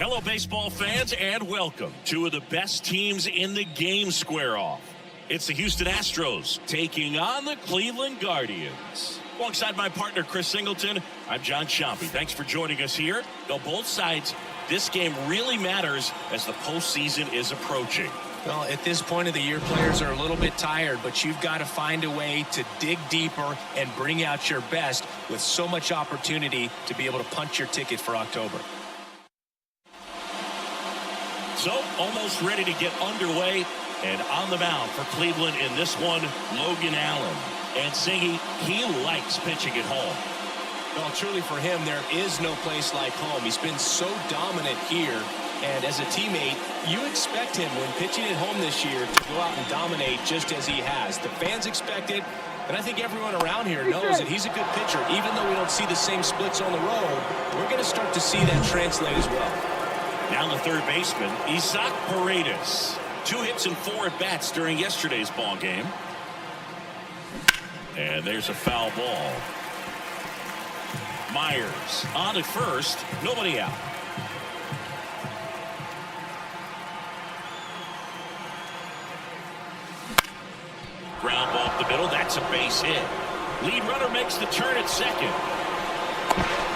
Hello, baseball fans, and welcome. Two of the best teams in the game square off. It's the Houston Astros taking on the Cleveland Guardians. Alongside my partner, Chris Singleton, I'm John Chompy. Thanks for joining us here. Though both sides, this game really matters as the postseason is approaching. Well, at this point of the year, players are a little bit tired, but you've got to find a way to dig deeper and bring out your best with so much opportunity to be able to punch your ticket for October. So, almost ready to get underway, and on the mound for Cleveland in this one, Logan Allen. And Singy, he likes pitching at home. Well, truly for him, there is no place like home. He's been so dominant here, and as a teammate, you expect him when pitching at home this year to go out and dominate just as he has. The fans expect it, and I think everyone around here knows that he's a good pitcher. Even though we don't see the same splits on the road, we're going to start to see that translate as well. Now the third baseman, Isaac Paredes. 2 hits and 4 at-bats during yesterday's ball game. And there's a foul ball. Myers on at first, nobody out. Ground ball up the middle, that's a base hit. Lead runner makes the turn at second.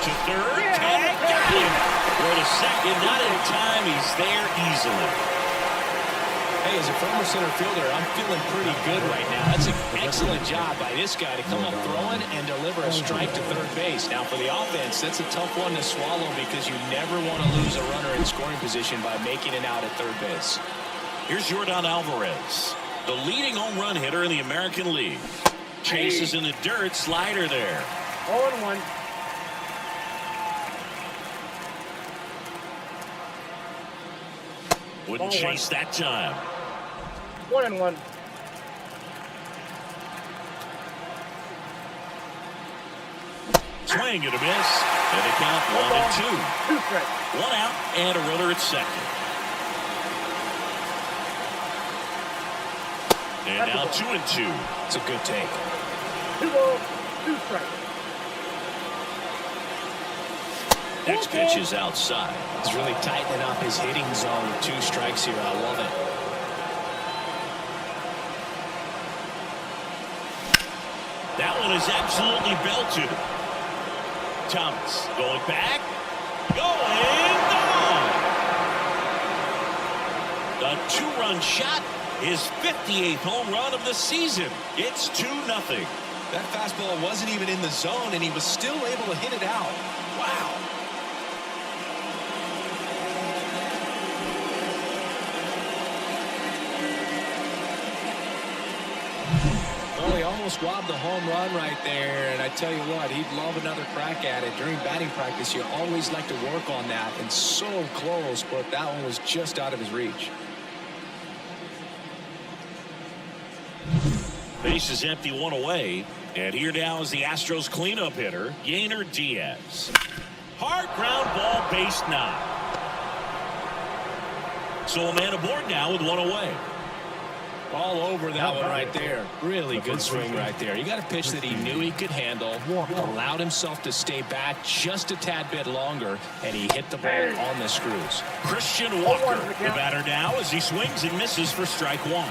To third, tag, got him. Go to second, not in time, he's there easily. Hey, as a former center fielder, I'm feeling pretty good right now. That's an excellent job by this guy to come up throwing and deliver a strike to third base. Now, for the offense, that's a tough one to swallow because you never want to lose a runner in scoring position by making it out at third base. Here's Yordan Alvarez, the leading home run hitter in the American League. Chases in the dirt, slider there. 0-1. Wouldn't chase that time. 1-1. Swing and a miss. And the count 1-2. 2 strikes. 1 out and a runner at second. And now 2-2. It's a good take. 2 balls, 2 strikes. Next pitch is outside. He's really tightening up his hitting zone with 2 strikes here. I love it. That one is absolutely belted. Thomas going back. Going gone. The 2-run shot. His 58th home run of the season. It's 2-0. That fastball wasn't even in the zone, and he was still able to hit it out. Wow. Well, he almost robbed the home run right there, and I tell you what, he'd love another crack at it. During batting practice, you always like to work on that, and so close, but that one was just out of his reach. Base is empty, 1 away. And here now is the Astros cleanup hitter, Yainer Diaz. Hard ground ball, base knock. So a man aboard now with 1 away. All over that one right there. Really good swing right there. You got a pitch that he knew he could handle, allowed himself to stay back just a tad bit longer, and he hit the ball on the screws. Christian Walker, the batter now as he swings and misses for strike 1.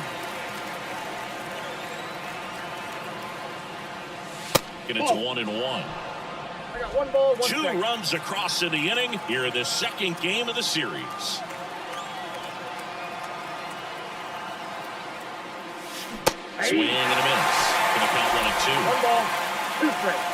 And it's 1-1. I got 1 ball, 1 2 strike. runs across in the inning here in the second game of the series. Swing and a miss. Gonna count 1-2. 1 ball, 2 strikes.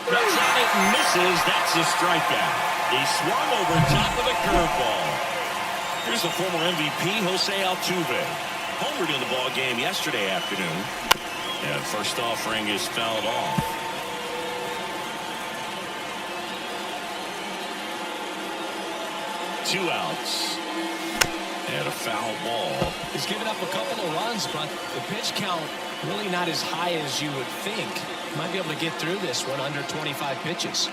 Cuts on it and misses. That's a strikeout. He swung over top of the curveball. Here's the former MVP, Jose Altuve. Homered in the ball game yesterday afternoon. And first offering is fouled off. Two outs. And a foul ball. He's given up a couple of runs, but the pitch count really not as high as you would think. Might be able to get through this one under 25 pitches.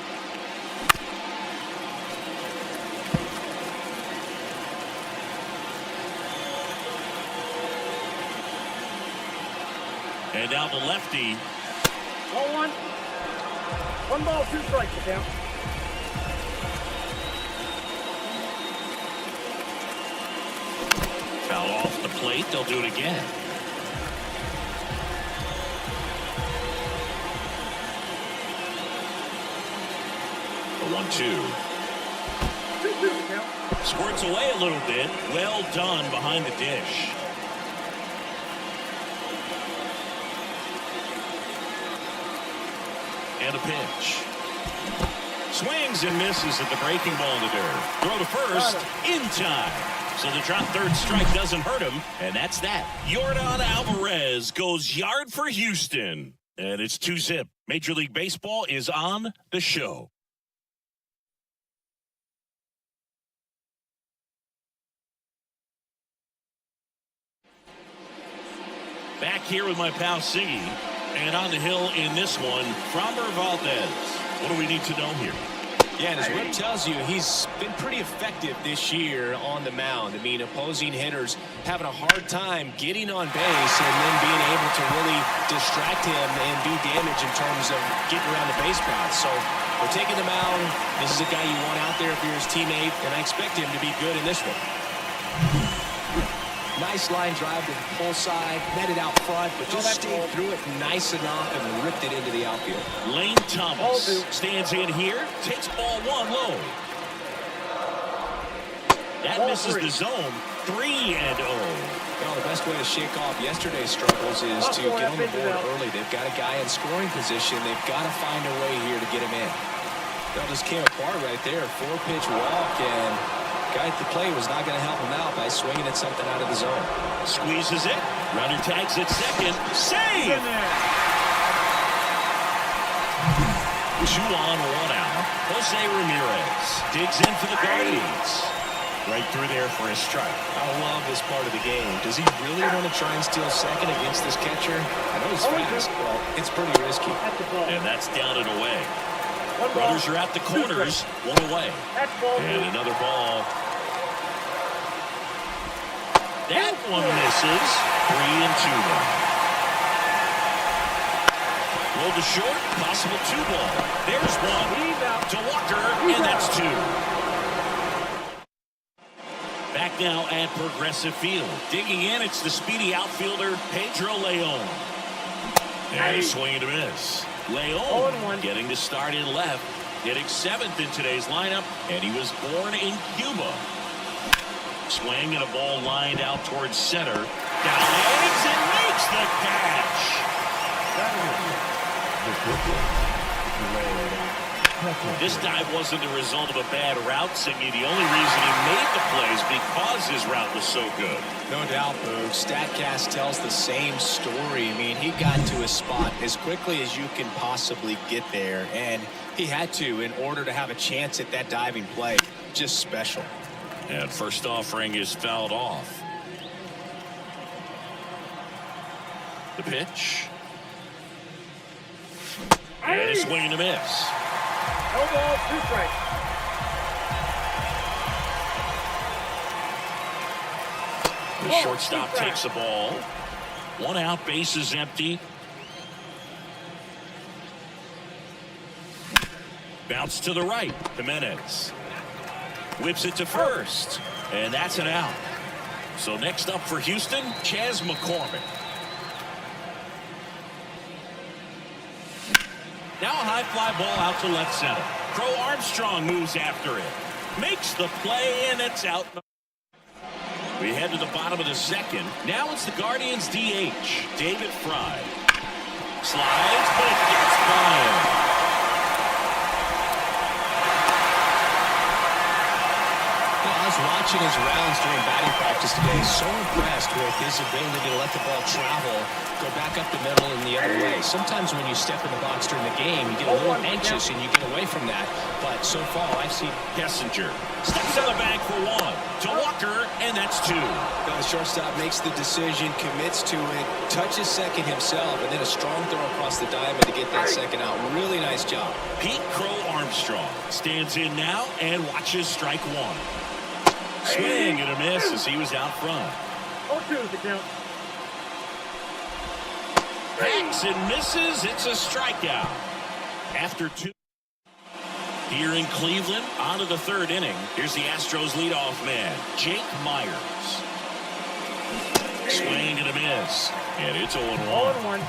And now the lefty Ball one. One ball, two strikes to count. Foul off the plate. They'll do it again. The 1-2. 2-2 to count. Squirts away a little bit. Well done behind the dish. And a pitch. Swings and misses at the breaking ball in the dirt. Throw to first in time. So the drop third strike doesn't hurt him. And that's that. Yordan Alvarez goes yard for Houston. And it's 2-zip. Major League Baseball is on the show. Back here with my pal Siggy. And on the hill in this one, Fry Valdez. What do we need to know here? Yeah, and as Rip tells you, he's been pretty effective this year on the mound. I mean, opposing hitters having a hard time getting on base and then being able to really distract him and do damage in terms of getting around the base path. So we're taking the mound. This is a guy you want out there if you're his teammate, and I expect him to be good in this one. Nice line drive to the pull side, met it out front, but just stayed through it nice enough and ripped it into the outfield. Lane Thomas stands in here, takes ball one low. That misses the zone. 3-0. Well, the best way to shake off yesterday's struggles is to get on the board early. They've got a guy in scoring position. They've got to find a way here to get him in. That just came apart right there. 4-pitch walk, and guy at the plate was not going to help him out by swinging at something out of the zone. Squeezes it. Runner tags at second. Save! 2 on, 1 out. Jose Ramirez digs in for the Guardians. Right through there for a strike. I love this part of the game. Does he really want to try and steal second against this catcher? I know he's fast, but it's pretty risky. And that's down and away. Runners are at the corners. 1 away. And another ball. That one misses. 3-2 now. Roll to short. Possible 2-ball. There's one. To Walker, and that's 2. Back now at Progressive Field. Digging in, it's the speedy outfielder, Pedro Leon. And a swing and a miss. Leon getting to start in left. Hitting 7th in today's lineup, and he was born in Cuba. Swing and a ball lined out towards center. Down legs and makes the catch. This dive wasn't the result of a bad route, Siggy. The only reason he made the plays because his route was so good. No doubt, Boog. StatCast tells the same story. I mean, he got to his spot as quickly as you can possibly get there, and he had to in order to have a chance at that diving play. Just special. And first offering is fouled off. The pitch. And a swing and a miss. No ball, 2 strikes. The shortstop takes the ball. 1 out, base is empty. Bounce to the right. Jimenez whips it to first. And that's an out. So next up for Houston, Chas McCormick. Now a high fly ball out to left center. Crow-Armstrong moves after it. Makes the play, and it's out. We head to the bottom of the second. Now it's the Guardians' DH, David Fry. Slides, but it gets by him. I was watching his rounds during batting practice today. So impressed with his ability to let the ball travel, go back up the middle and the other way. Sometimes when you step in the box during the game, you get a little anxious and you get away from that. But so far, I've seen Kessinger steps on the bag for 1. To Walker, and that's 2. the shortstop makes the decision, commits to it, touches second himself, and then a strong throw across the diamond to get that second out. Really nice job. Pete Crow-Armstrong stands in now and watches strike 1. Swing and a miss as he was out front. 0-2 to count. Hacks and misses. It's a strikeout. After two. Here in Cleveland, on to the third inning. Here's the Astros leadoff man, Jake Myers. Swing and a miss. And it's 0-1. 0-1.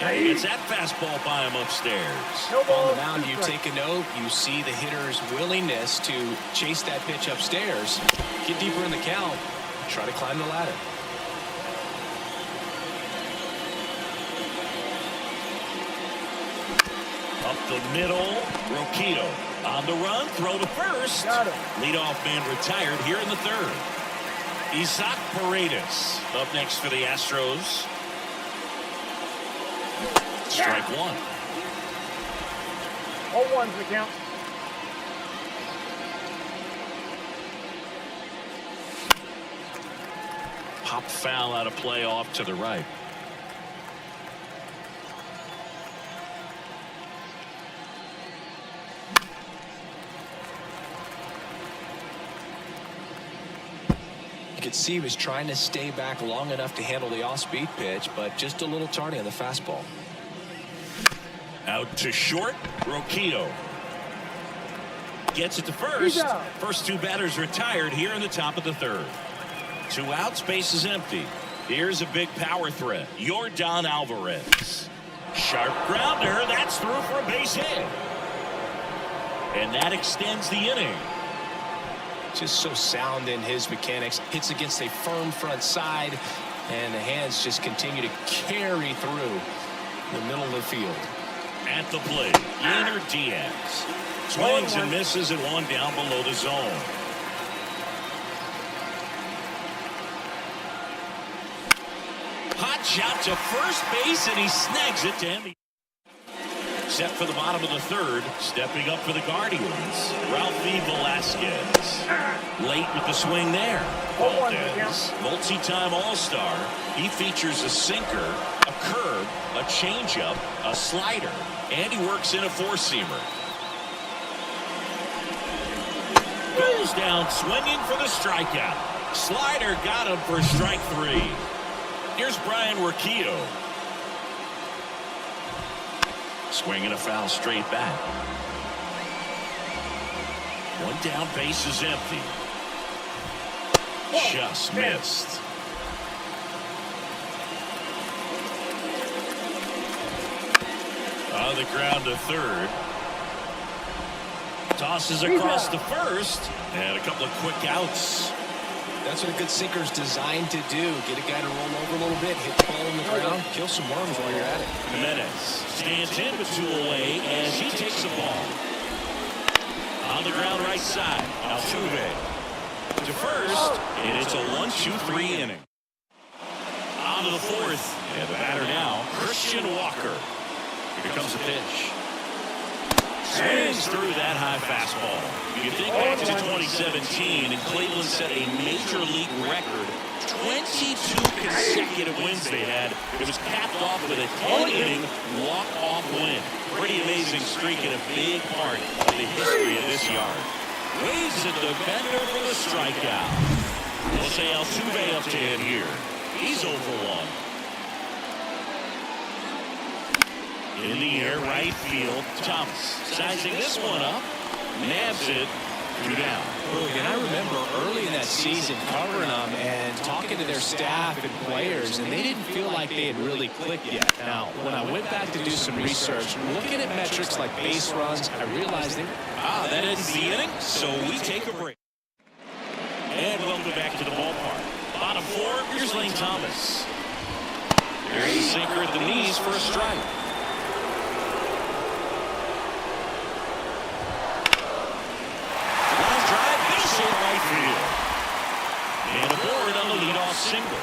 And he gets that fastball by him upstairs. No ball. On the mound, you take a note. You see the hitter's willingness to chase that pitch upstairs, get deeper in the count, try to climb the ladder. Up the middle, Roquillo on the run, throw to first. Got him. Leadoff man retired here in the third. Isaac Paredes up next for the Astros. Strike one. 0-1's the count. Pop foul out of play off to the right. You could see he was trying to stay back long enough to handle the off-speed pitch, but just a little tardy on the fastball. Out to short, Roquillo. Gets it to first. First two batters retired here in the top of the third. 2 outs, base is empty. Here's a big power threat, Yordan Alvarez. Sharp grounder, that's through for a base hit. And that extends the inning. Just so sound in his mechanics. Hits against a firm front side, and the hands just continue to carry through the middle of the field. At the plate, Yainer Diaz. Swings and misses at one down below the zone. Hot shot to first base, and he snags it to end the. Set for the bottom of the third, stepping up for the Guardians, Ralphie Velasquez. Late with the swing there. Valdez, multi-time All-Star. He features a sinker, a curve, a changeup, a slider, and he works in a four-seamer. Goes down swinging for the strikeout. Slider got him for strike 3. Here's Brian Roquillo. Swinging a foul straight back. One down, base is empty. Just missed. On the ground to third. Tosses across to first. And a couple of quick outs. That's what a good sinker is designed to do. Get a guy to roll over a little bit, hit the ball on the ground, kill some worms while you're at it. Jimenez stands in with 2 away as he takes the ball. On the ground right side, Altuve to first, and it's a 1-2-3 inning. On to the fourth, and the batter now, Christian Walker. Here comes the pitch. Swings through that high fastball. You think back to 2017, and Cleveland set a major league record. 22 consecutive wins they had. It was capped off with a 10-inning walk-off win. Pretty amazing streak and a big part of the history of this yard. Waves at the bender for the strikeout. We'll say Altuve up to hit here. He's 0 for 1. In the air, right field, Thomas sizing this one up, nabs it, 2 down. And I remember early in that season covering them and talking to their staff and players, and they didn't feel like they had really clicked yet. Now, when I went back to do some research, looking at metrics like base runs, I realized that ends the inning, so we take a break. And welcome back to the ballpark. Bottom 4, here's Lane Thomas. There's a sinker at the knees for a strike. And aboard on the leadoff single.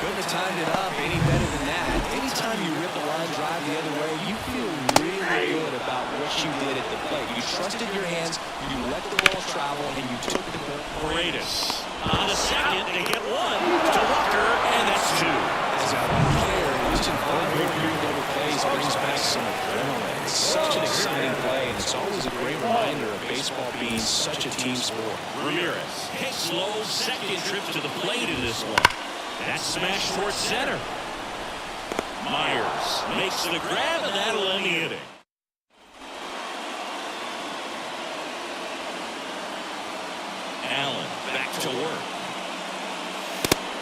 couldn't have timed it up any better than that. Anytime you rip a line drive the other way, you feel really good about what you did at the plate. You trusted your hands, you let the ball travel, and you took the ball. Paredes on the second, they get 1 to Walker, and that's 2. As a player, watching all great double plays brings back some adrenaline. It's such an exciting play, and it's always a great reminder of baseball being such a team sport. Ramirez, his slow second trip to the plate in this one. That's smashed towards center. Myers makes the grab, and that'll end the inning. Allen back to work.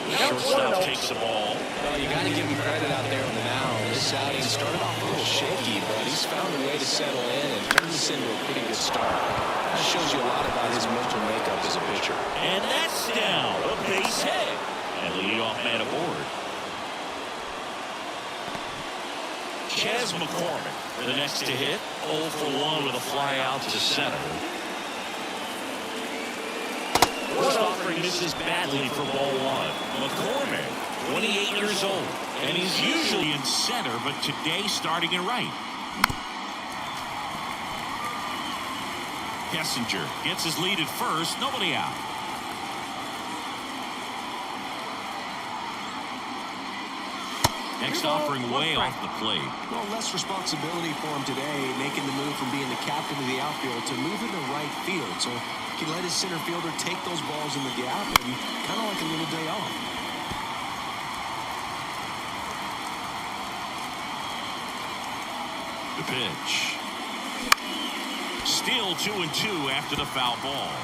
Shortstop takes the ball. Well, you got to give him credit out there on the mound. This outing started off a little shaky, but he's found a way to settle in and turn this into a pretty good start. That shows you a lot about his mental makeup as a pitcher. And that's down. A base hit. And the leadoff man aboard. Chas McCormick, the next to hit. 0 for 1 with a fly out to center. First offering misses badly for ball 1. McCormick, 28 years old, and he's usually in center, but today starting in right. Kessinger gets his lead at first, nobody out. Next offering way off the plate. Well, less responsibility for him today, making the move from being the captain of the outfield to moving to right field. So he can let his center fielder take those balls in the gap and kind of like a little day off. The pitch. Still 2-2 after the foul ball.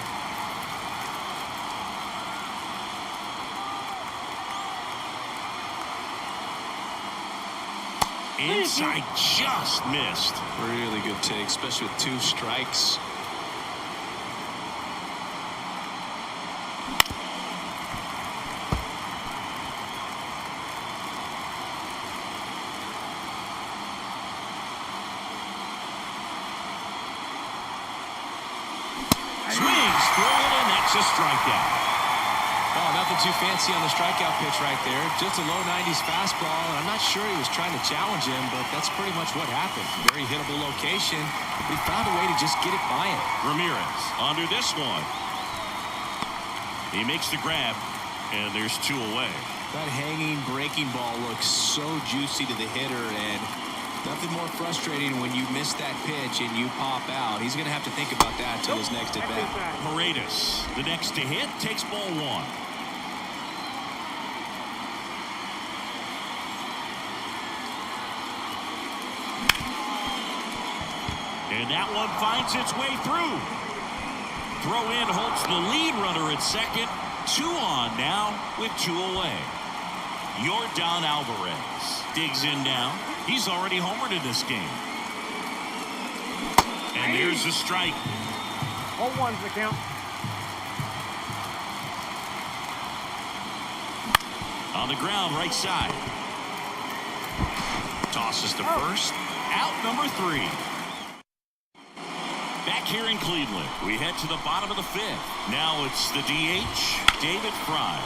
Inside just missed. Really good take, especially with 2 strikes. Swings through it, and that's a strikeout. Oh, nothing too fancy on the strikeout pitch right there. Just a low 90s fastball. And I'm not sure he was trying to challenge him, but that's pretty much what happened. Very hittable location, but he found a way to just get it by him. Ramirez under this one. He makes the grab, and there's 2 away. That hanging breaking ball looks so juicy to the hitter, and nothing more frustrating when you miss that pitch and you pop out. He's going to have to think about that till his next at bat. Paredes, the next to hit, takes ball 1. And that one finds its way through. Throw in holds the lead runner at second. 2 on now with 2 away. Yordan Alvarez digs in now. He's already homered in this game. And there's a strike. 0-1's the count. On the ground, right side. Tosses to first. Out number 3. Back here in Cleveland, we head to the bottom of the 5th. Now it's the DH, David Fry.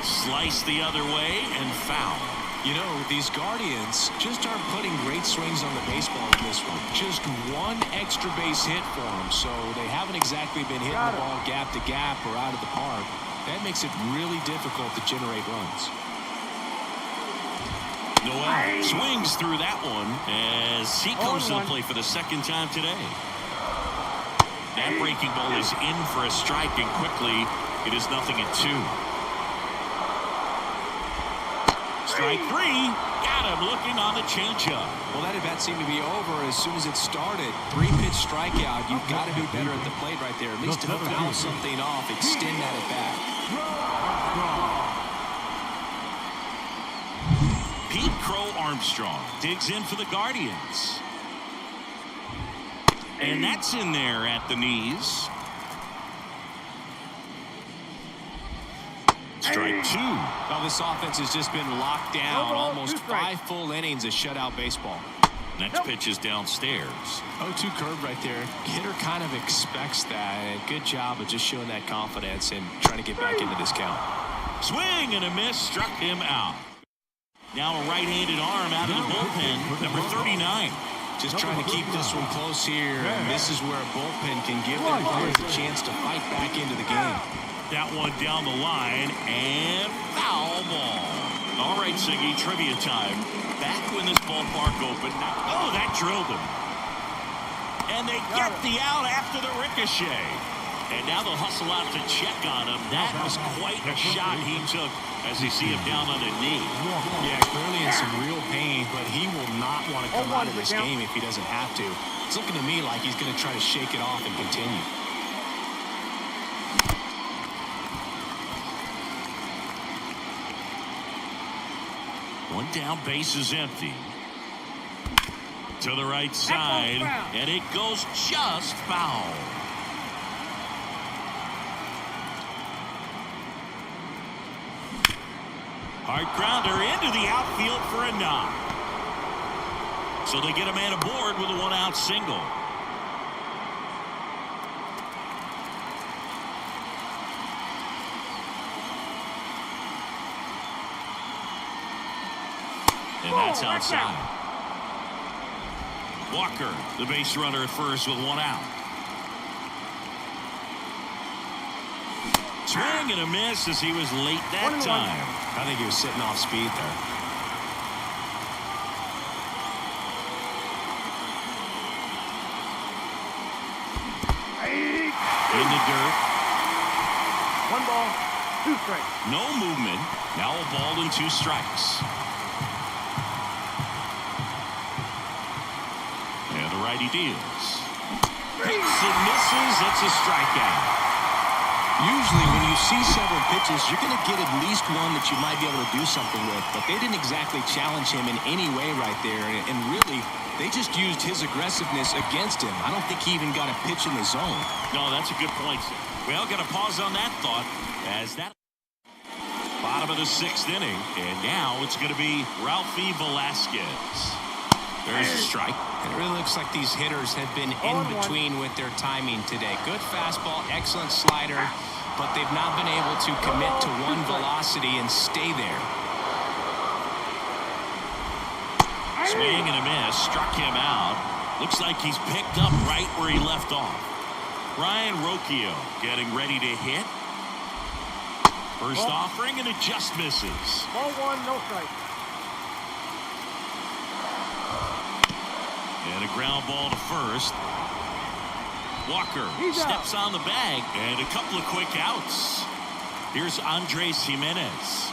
Slice the other way and foul. You know, these Guardians just aren't putting great swings on the baseball in this one. Just 1 extra base hit for them, so they haven't exactly been hitting the ball gap to gap or out of the park. That makes it really difficult to generate runs. Noel swings through that one as he comes to the plate for the second time today. That breaking ball is in for a strike, and quickly it is 0-2. Strike 3. Got him looking on the changeup. Well, that at bat seemed to be over as soon as it started. 3-pitch strikeout. You've got to be better at the plate right there. At least to foul something off, extend that at bat. Pete Crow-Armstrong digs in for the Guardians. And that's in there at the knees. Strike 2. Well, this offense has just been locked down. Almost 5 full innings of shutout baseball. Next pitch is downstairs. 0-2 curve right there. Hitter kind of expects that. Good job of just showing that confidence and trying to get back into this count. Swing and a miss struck him out. Now a right-handed arm out of the bullpen, number 39. Just trying to keep this one close here, and this is where a bullpen can give their players a chance to fight back into the game. That one down the line, and foul ball. All right, Siggy, trivia time. Back when this ballpark opened, oh, that drilled him. And they get the out after the ricochet. And now they'll hustle out to check on him. That was quite a shot he took as you see him down on the knee. Yeah, clearly in some real pain, but he will not want to come out of this game if he doesn't have to. It's looking to me like he's going to try to shake it off and continue. One down, base is empty. To the right side, and it goes just foul. Hard grounder into the outfield for a knock. So they get a man aboard with a one-out single. And that's outside. Walker, the base runner at first with one out. Swing and a miss as he was late that time. I think he was sitting off speed there. In the dirt. 1 ball, 2 strikes. No movement. Now a ball and 2 strikes. And the righty deals. Hits and misses. It's a strikeout. Usually when you see several pitches, you're going to get at least one that you might be able to do something with. But they didn't exactly challenge him in any way right there. And really, they just used his aggressiveness against him. I don't think he even got a pitch in the zone. No, that's a good point. Well, got to pause on that thought as that bottom of the 6th inning. And now it's going to be Ralphie Velasquez. There's a strike. It really looks like these hitters have been in between with their timing today. Good fastball, excellent slider, but they've not been able to commit to one velocity and stay there. Swing and a miss, struck him out. Looks like he's picked up right where he left off. Ryan Rocchio getting ready to hit. First offering, and it just misses. Ball 1, no strike. And a ground ball to first. Walker steps on the bag, and a couple of quick outs. Here's Andres Jimenez.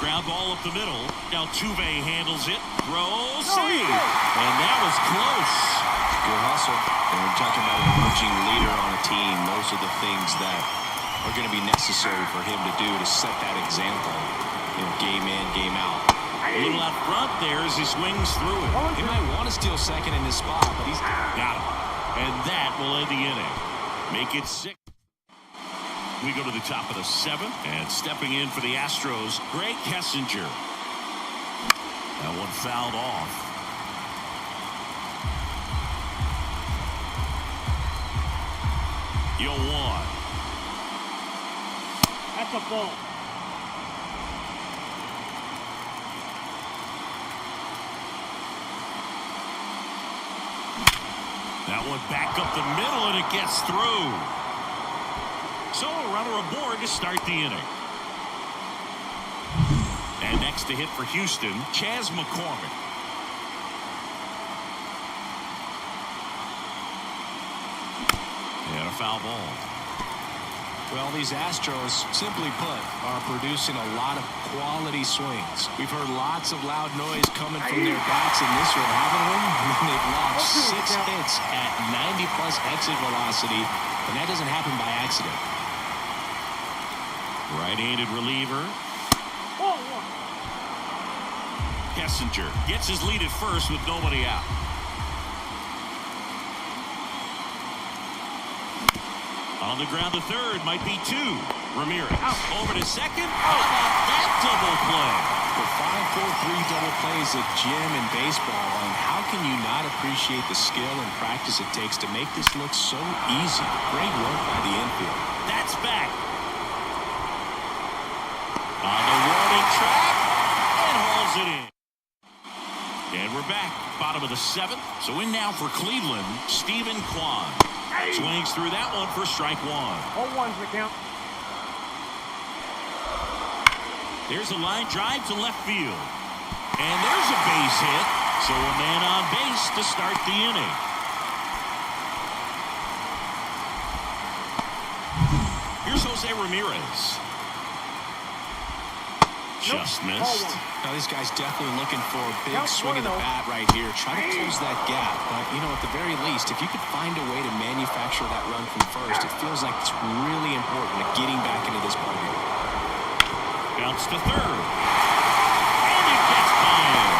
Ground ball up the middle. Now Tuve handles it. Throws. And that was close. Good hustle. And we're talking about an emerging leader on a team. Those are the things that are going to be necessary for him to do to set that example. You know, game in, game out. A little out front there as he swings through it. He might want to steal second in this spot, but he's got him. And that will end the inning. Make it 6. We go to the top of the 7th, and stepping in for the Astros, Greg Kessinger. That one fouled off. Yo, 1. That's a ball. That one back up the middle, and it gets through. So a runner aboard to start the inning. And next to hit for Houston, Chas McCormick. And a foul ball. Well, these Astros, simply put, are producing a lot of quality swings. We've heard lots of loud noise coming from their bats in this one, haven't we? They've logged 6 hits at 90-plus exit velocity, and that doesn't happen by accident. Right-handed reliever. Kessinger gets his lead at first with nobody out. On the ground to third, might be 2. Ramirez over to second. How about that double play? The 5-4-3 double play is a gem in baseball, and how can you not appreciate the skill and practice it takes to make this look so easy? Great work by the infield. That's back. On the warning track, and hauls it in. And we're back, bottom of the 7th. So in now for Cleveland, Stephen Kwan. Swings through that one for strike 1. 0-1's the count. There's a line drive to left field. And there's a base hit. So a man on base to start the inning. Here's Jose Ramirez. Just missed. Now this guy's definitely looking for a big swing of the bat right here. Try to close that gap. But, you know, at the very least, if you could find a way to manufacture that run from first, it feels like it's really important to getting back into this ballgame. Bounce to third. And it gets by him.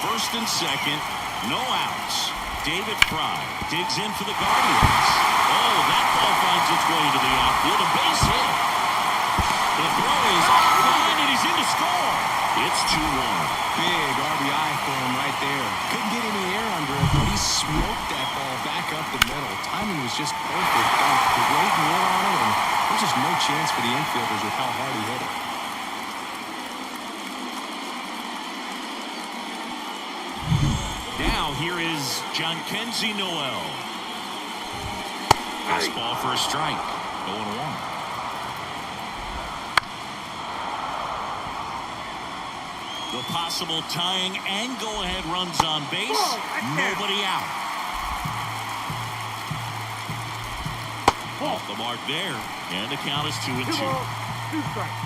First and second, no outs. David Fry digs in for the Guardians. Oh, that ball finds its way to the outfield. A base hit. The throw is offline, and he's in to score. It's 2-1. Big RBI for him right there. Couldn't get any air under it, but he smoked that ball back up the middle. Timing was just perfect. Great wood on it, and there's just no chance for the infielders with how hard he hit it. Now here is Jhonkensy Noel. Fastball for a strike. 0-1. The possible tying and go-ahead runs on base. Nobody out. Off the mark there. And the count is 2-2. 2 strikes.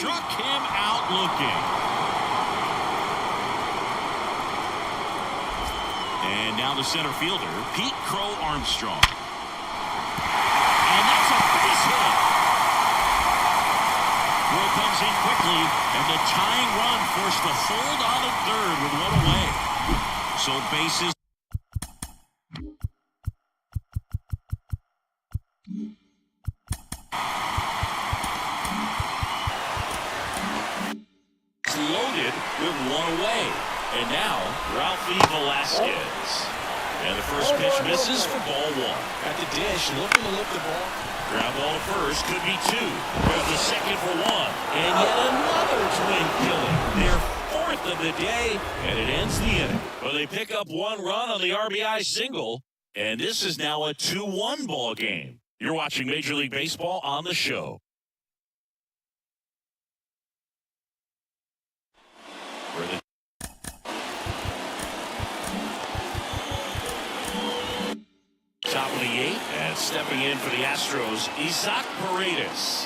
Struck him out looking. And now the center fielder, Pete Crow-Armstrong. And that's a base hit. Crow comes in quickly, and the tying run forced the hold on at third with one away. So bases. Loaded with one away. And now, Ralphie Velasquez. And the first pitch misses for ball 1. At the dish, looking to lift the ball. Ground ball to first, could be 2. There's the second for 1. And yet another twin killing. Their 4th of the day, and it ends the inning. Well, they pick up 1 run on the RBI single, and this is now a 2-1 ball game. You're watching Major League Baseball on the show. Top of the 8th, and stepping in for the Astros, Isaac Paredes.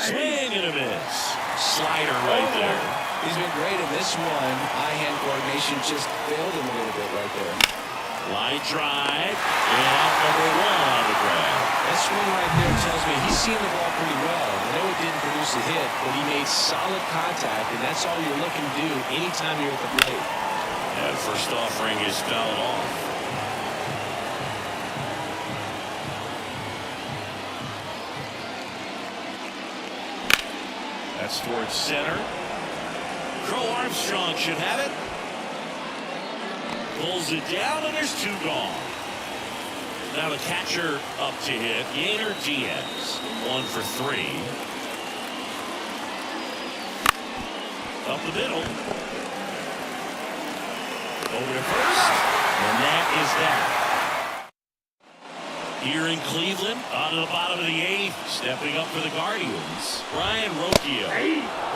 Swing and a miss. Slider right there. He's been great in this one. Eye-hand coordination just failed him a little bit right there. Line drive, and out number 1 on the ground. That swing right there tells me he's seeing the ball pretty well. I know it didn't produce a hit, but he made solid contact, and that's all you're looking to do anytime you're at the plate. That first offering is fouled off. That's towards center. Crow-Armstrong should have it. Pulls it down, and there's 2 gone. Now the catcher up to hit, Yainer Diaz. 1 for 3. Up the middle. Over to first, and that is that. Here in Cleveland, on the bottom of the 8th, stepping up for the Guardians, Ryan Rocchio.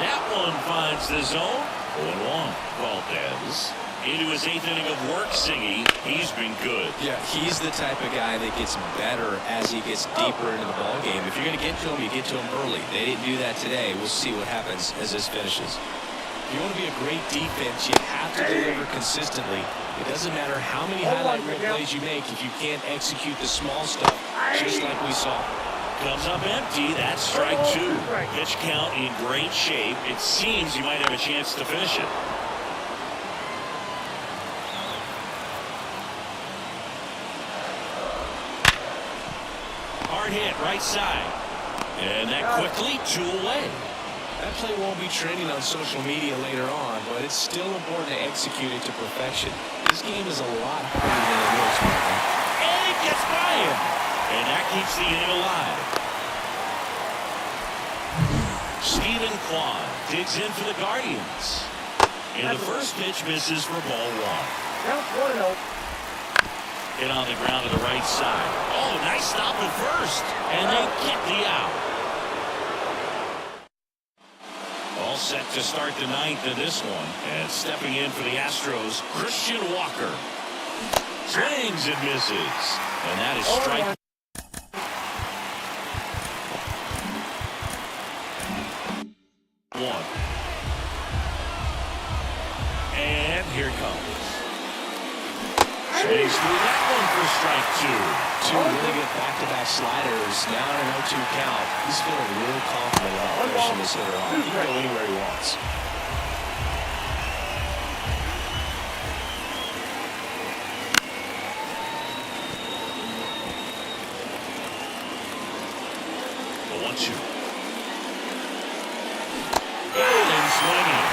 That one finds the zone. 0-1. Valdez into his 8th inning of work singing. He's been good. Yeah, he's the type of guy that gets better as he gets deeper into the ball game. If you're going to get to him, you get to him early. They didn't do that today. We'll see what happens as this finishes. If you want to be a great defense, you have to deliver consistently. It doesn't matter how many highlight reel plays you make if you can't execute the small stuff, just like we saw. Comes up empty. That's strike 2. Pitch count in great shape. It seems you might have a chance to finish it. Hard hit, right side. And that quickly 2 away. That play won't be trending on social media later on, but it's still important to execute it to perfection. This game is a lot harder than it looks, Michael. And it gets by him. And that keeps the inning alive. Stephen Kwan digs in for the Guardians. And the first pitch misses for ball 1. Count 1-0. Hit on the ground to the right side. Oh, nice stop at first. And they get the out. All set to start the ninth in this one. And stepping in for the Astros, Christian Walker. Swings and misses. And that is strike. One. And here it comes. Swings through that one for strike two. Two really good back-to-back sliders. Now in an 0-2 count. He's feeling real confident about finishing this hitter off. He can go anywhere he wants. The 1-2. And swinging.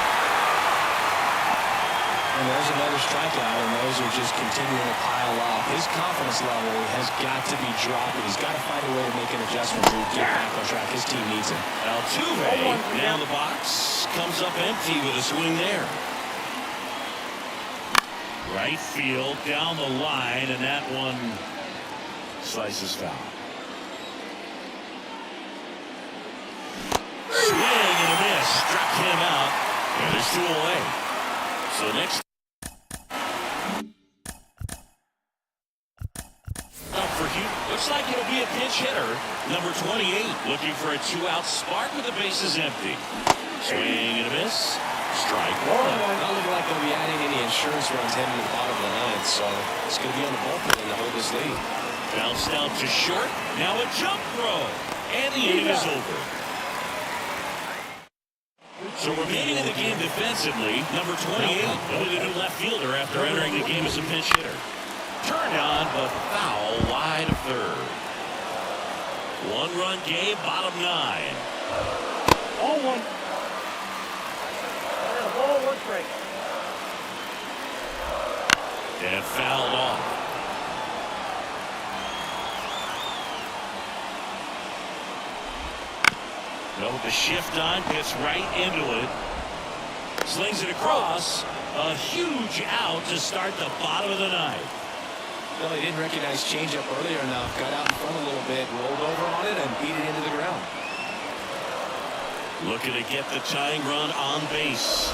And there's another strikeout, and those are just continuing to pile up. His confidence level has got to be dropping. He's got to find a way to make an adjustment to get back on track. His team needs him. Altuve down the box, comes up empty with a swing there. Right field, down the line, and that one slices foul. Swing and a miss, struck him out, and there's two away. So next up for Hugh, looks like it'll be a pinch hitter, number 28, looking for a two-out spark with the bases empty. Swing and a miss, strike one. Not looking like they'll be adding any insurance runs heading to the bottom of the ninth, so it's going to be on the bullpen to hold this lead. Bounced out to short, now a jump throw, and the inning is over. So remaining in the game defensively, number 28, only the new left fielder after entering the game as a pinch hitter. Turned on, but foul wide of third. One-run game, bottom nine. All one. Ball, one strike. And fouled off. No, the shift on, gets right into it. Slings it across. A huge out to start the bottom of the ninth. Well, he didn't recognize changeup earlier enough. Got out in front a little bit, rolled over on it, and beat it into the ground. Looking to get the tying run on base.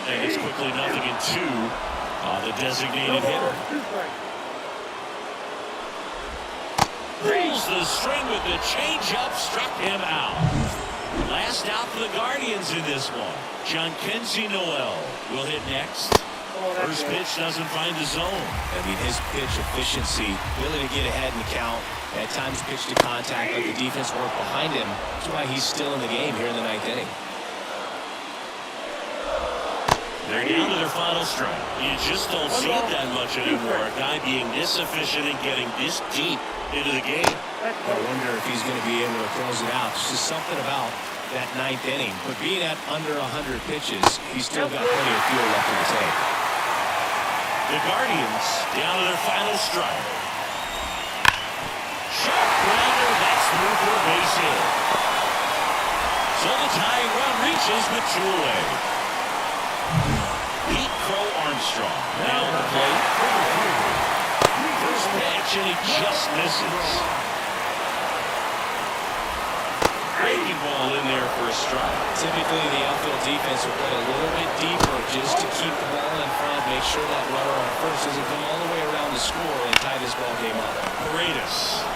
And it's quickly 0-2 on the designated hitter. Pulls the string with the changeup, struck him out. Last out for the Guardians in this one. Jhonkensy Noel will hit next. First pitch doesn't find the zone. I mean, his pitch efficiency, ability to get ahead in the count, at times pitch to contact, let the defense work behind him. That's why he's still in the game here in the ninth inning. They're down to their final strike. You just don't see it that much anymore. A guy being this efficient and getting this deep into the game. I wonder if he's going to be able to close it out. There's just something about that ninth inning. But being at under 100 pitches, he's still got plenty of fuel left in the tank. The Guardians down to their final strike. Sharp grounder, that's through for a base hit. So the tying run reaches with two away. Crow-Armstrong now on the plate. First pitch, and he just misses. Breaking ball in there for a strike. Typically, the outfield defense will play a little bit deeper just to keep the ball in front, make sure that runner on first doesn't come all the way around the score and tie this ball game up. Paredes.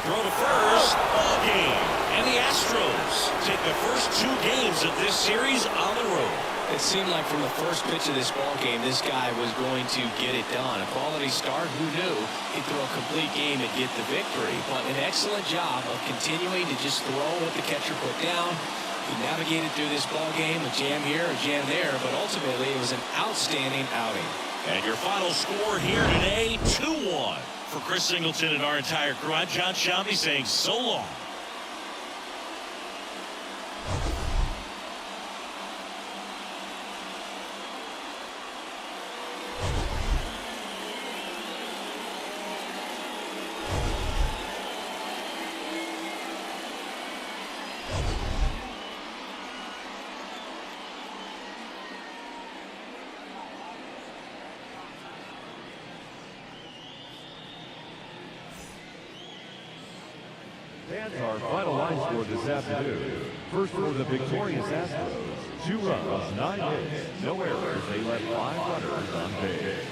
Throw to first. Ball game. And the Astros take the first two games of this series on the road. It seemed like from the first pitch of this ball game, this guy was going to get it done. A quality start, who knew? He'd throw a complete game and get the victory. But an excellent job of continuing to just throw what the catcher put down. He navigated through this ball game, a jam here, a jam there, but ultimately it was an outstanding outing. And your final score here today, 2-1. For Chris Singleton and our entire crew, I'm John Shambi saying so long. Fans, our final line score this afternoon. First for the victorious Astros, 2 runs, 9 hits, no errors. They left 5 runners on base.